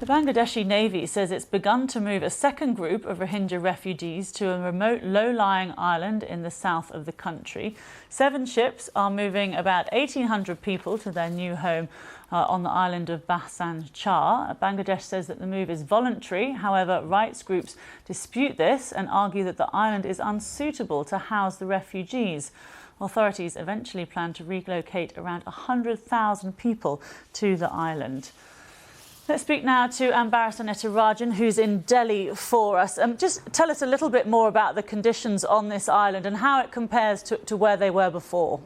Bangladeshi Navy says it's begun to move a second group of Rohingya refugees to a remote low-lying island in the south of the country. 7 ships are moving about 1,800 people to their new home on the island of Bhashan Char. Bangladesh says that the move is voluntary. However, rights groups dispute this and argue that the island is unsuitable to house the refugees. Authorities eventually plan to relocate around 100,000 people to the island. Let's speak now to Bhashan Char, who's in Delhi for us. Just tell us a little bit more about the conditions on this island and how it compares to where they were before.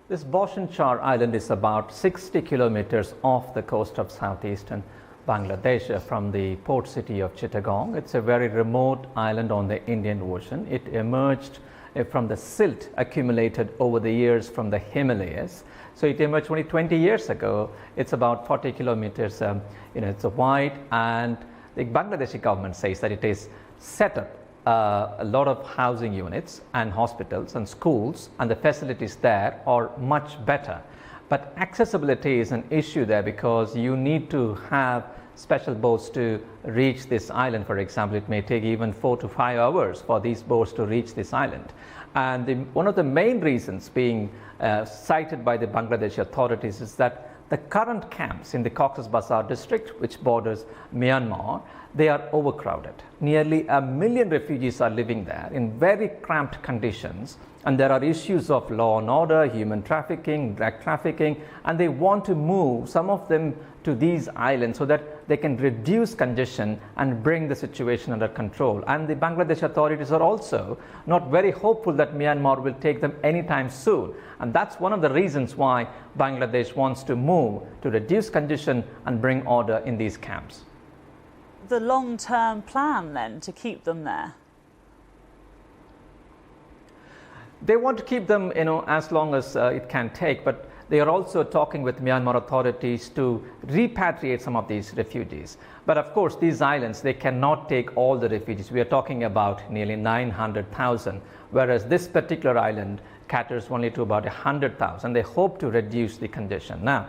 This Bhashan Char island is about 60 kilometers off the coast of southeastern Bangladesh from the port city of Chittagong. It's a very remote island on the Indian Ocean. It emerged from the silt accumulated over the years from the Himalayas. So it emerged only 20 years ago. It's about 40 kilometers it's wide, and the Bangladeshi government says that it is set up a lot of housing units and hospitals and schools, and the facilities there are much better. But accessibility is an issue there because you need to have special boats to reach this island. For example, it may take even 4 to 5 hours for these boats to reach this island. And one of the main reasons being cited by the Bangladeshi authorities is that the current camps in the Cox's Bazar district, which borders Myanmar, they are overcrowded. Nearly 1 million refugees are living there in very cramped conditions, and there are issues of law and order, human trafficking, drug trafficking, and they want to move some of them to these islands so that they can reduce congestion and bring the situation under control. And the Bangladesh authorities are also not very hopeful that Myanmar will take them anytime soon. And that's one of the reasons why Bangladesh wants to move to reduce congestion and bring order in these camps. The long-term plan then to keep them there? They want to keep them, as long as it can take, but they are also talking with Myanmar authorities to repatriate some of these refugees. But of course, these islands, they cannot take all the refugees. We are talking about nearly 900,000, whereas this particular island caters only to about 100,000. They hope to reduce the congestion. Now,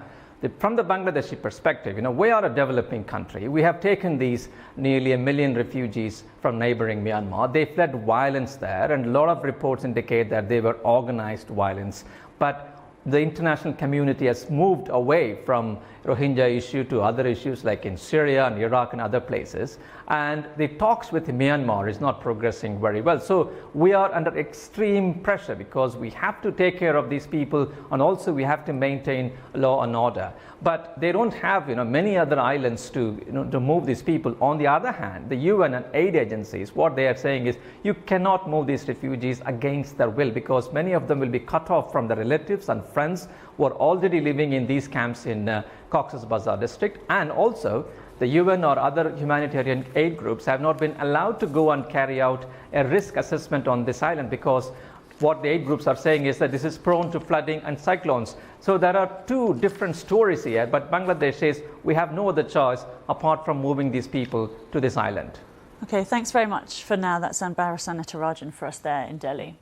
from the Bangladeshi perspective, we are a developing country. We have taken these nearly 1 million refugees from neighboring Myanmar. They fled violence there, and a lot of reports indicate that they were organized violence. But the international community has moved away from Rohingya issue to other issues like in Syria and Iraq and other places. And the talks with Myanmar is not progressing very well. So we are under extreme pressure because we have to take care of these people, and also we have to maintain law and order. But they don't have many other islands to move these people. On the other hand, the UN and aid agencies, what they are saying is you cannot move these refugees against their will, because many of them will be cut off from their relatives and friends who are already living in these camps in Cox's Bazar district. And also the UN or other humanitarian aid groups have not been allowed to go and carry out a risk assessment on this island, because what the aid groups are saying is that this is prone to flooding and cyclones. So there are 2 different stories here, but Bangladesh says we have no other choice apart from moving these people to this island. Okay, thanks very much for now. That's Bhashan Char for us there in Delhi.